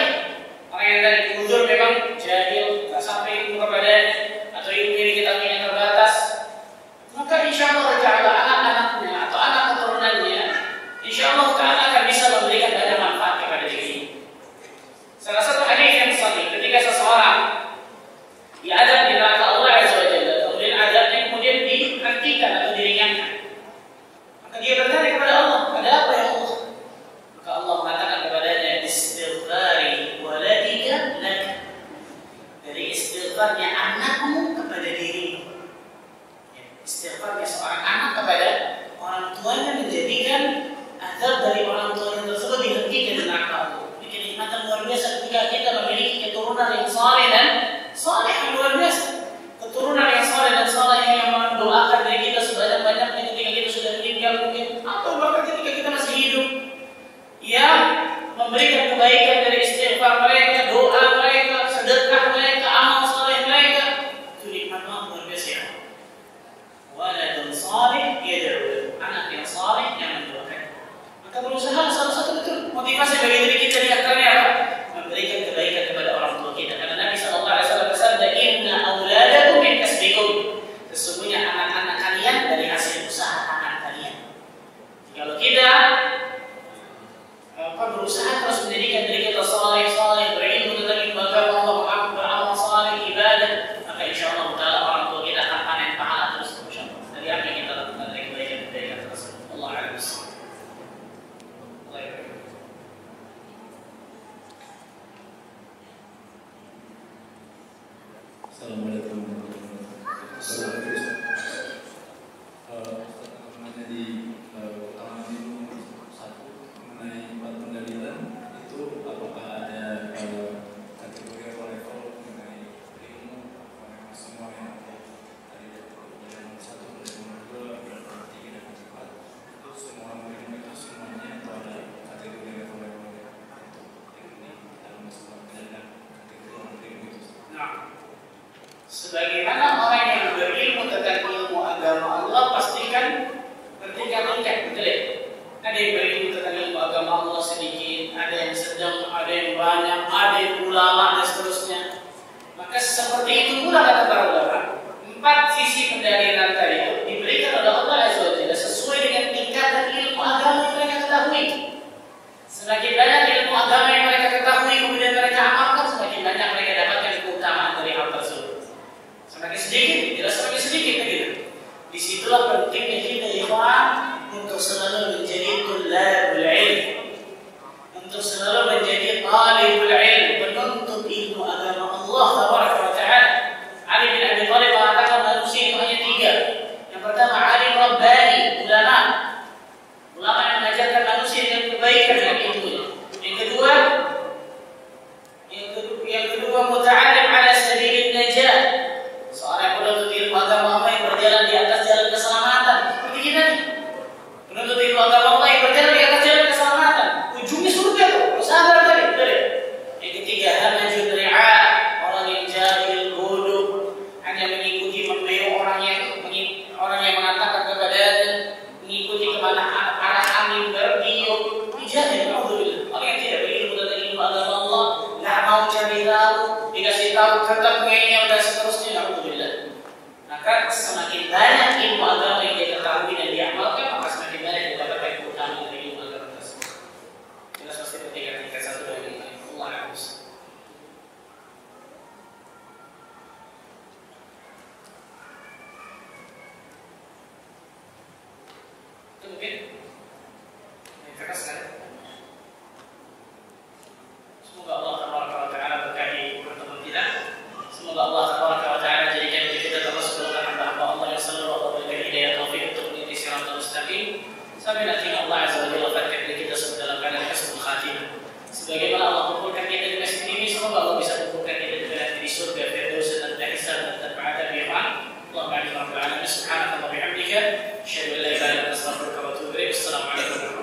orang yang tadi uzur memang jahil, tidak sampai ilmu kepadanya atau ilmu ini kita punya terbatas, maka insya Allah Ta'ala anak-anaknya atau anak keturunannya insya Allah Ta'ala akan bisa memberikan banyak manfaat kepada diri. Salah satu hadis yang sahih, ketika seseorang diadab di neraka Allah Azza wa Jalla, kemudian adabnya kemudian dihentikan atau diringankan, maka dia bertanya kepada Allah, ada apa ya Allah? Maka Allah mengatakan kepadanya, istighfari waladika lak, dari istighfarnya anakmu kepada dirimu. Istighfarnya seorang anak kepada orang tuanya menjadikan azab dari orang tuanya tersebut dihentikan di neraka Allah. Ini kenikmatan luar biasa ketika kita memiliki keturunan yang saleh dan saleh yang luar biasa. Keturunan yang saleh dan saleh yang mendoakan diri kita sebanyak-banyaknya ketika kita sudah meninggal mungkin, atau bahkan ketika kita masih hidup, yang memberikan kebaikan dari istighfar mereka, doa mereka, sedekah mereka, amal saleh mereka. Itu nikmat luar biasa ya. Waladun salih yad'u, anak yang saleh yang mendoakan. Maka berusaha salah satu itu motivasi bagi diri kita di antaranya apa? Memberikan kebaikan kepada orang tua kita. Karena Nabi SAW bersabda, inna auladakum min kasbikum, sesungguhnya anak-anak kalian dari hasil usaha anak kalian. Kalau kita berusaha terus menjadikan diri kita saleh, berilmu tentang ilmu agama Allah, beramal saleh, ibadah, maka insya Allah orang tua kita akan panen pahala terus insya Allah dari apa yang kita lakukan dari kebaikan. kan bertingkat-tingkat, betul ya? Ada yang berilmu tentang ilmu agama Allah sedikit, ada yang sedang, ada yang banyak, ada yang ulama dan seterusnya. Maka seperti itu pula kata para ulama, 4 sisi pendalilan tadi itu diberikan oleh Allah Azza wa Jalla sesuai dengan tingkatan ilmu agama yang mereka ketahui. Semakin banyak ilmu agama yang mereka ketahui kemudian mereka amalkan, semakin banyak mereka dapatkan keutamaan dari hal tersebut. Semakin sedikit, jelas semakin sedikit begitu. Disitulah pentingnya kita ikhwan untuk selalu menjadi tulabul ilm, untuk selalu menjadi talibul ilm, penuntut ilmu agama Allah tabaraka wa ta'ala. Ali bin Abi Thalib mengatakan manusia itu hanya 3. Yang pertama alim rabbani, ulama yang mengajarkan manusia dengan kebaikan dan ilmunya. Yang kedua muta'alim ala sabilin najah, seorang penuntut ilmu agama Allah yang berjalan di atas jalan keselamatan. Seperti kita nih, penuntut ilmu agama Allah yang berjalan di atas jalan keselamatan, ujungnya surga tuh. Sadar tadi, betul ya? Yang ketiga hamajul ri'a, orang yang jahil, bodoh, hanya mengikuti membeu orang yang mengatakan kepadanya, mengikuti kemana arah angin bertiup. Jahil, alhamdulillah. Orang yang tidak berilmu tentang ilmu agama Allah, nggak mau cari tahu, dikasih tahu tetap ngeyel dan seterusnya, alhamdulillah. Maka semakin banyak ilmu agama yang dia ketahui dan diamalkan, maka semakin banyak dia dapatkan keutamaan dari ilmu agama tersebut. Jelas pasti tingkat satu dan yang lain. Allah harus. Itu mungkin yang terkesan. Semoga Allah Taala berkahi pertemuan kita. Semoga Allah Taala jadikan kita terus sebagai hamba-hamba Allah yang selalu Allah berikan hidayah taufik untuk meniti siratal mustaqim. Sampai nanti Allah Azza wa Jalla fatihkan kita semua dalam keadaan husnul khatimah. Sebagaimana Allah kumpulkan kita di masjid ini, semoga Allah bisa kumpulkan kita juga di surga Firdaus dan Hisab dan tanpa adab ya Allah. Allahumma rabbil alamin subhanallahi wa bihamdika asyhadu an la ilaha illa anta astaghfiruka wa atubu ilaik. Assalamualaikum.